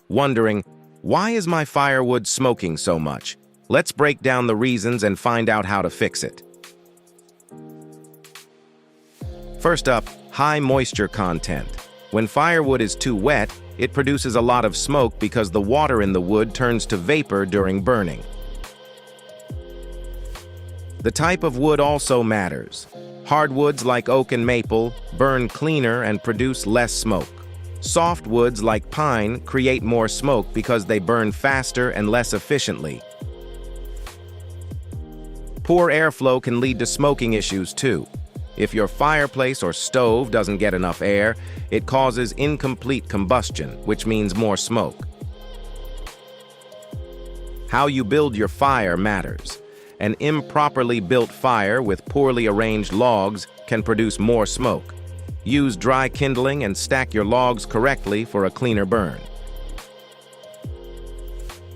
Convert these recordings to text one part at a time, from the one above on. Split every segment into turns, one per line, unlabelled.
Wondering, why is my firewood smoking so much? Let's break down the reasons and find out how to fix it. First up, high moisture content. When firewood is too wet, it produces a lot of smoke because the water in the wood turns to vapor during burning. The type of wood also matters. Hardwoods like oak and maple burn cleaner and produce less smoke. Softwoods like pine create more smoke because they burn faster and less efficiently. Poor airflow can lead to smoking issues too. If your fireplace or stove doesn't get enough air, it causes incomplete combustion, which means more smoke. How you build your fire matters. An improperly built fire with poorly arranged logs can produce more smoke. Use dry kindling and stack your logs correctly for a cleaner burn.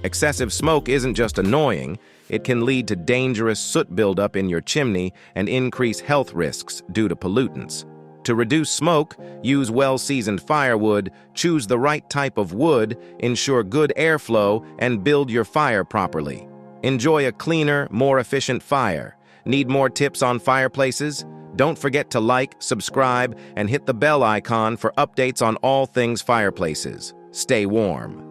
Excessive smoke isn't just annoying, it can lead to dangerous soot buildup in your chimney and increase health risks due to pollutants. To reduce smoke, use well-seasoned firewood, choose the right type of wood, ensure good airflow, and build your fire properly. Enjoy a cleaner, more efficient fire. Need more tips on fireplaces? Don't forget to like, subscribe, and hit the bell icon for updates on all things fireplaces. Stay warm.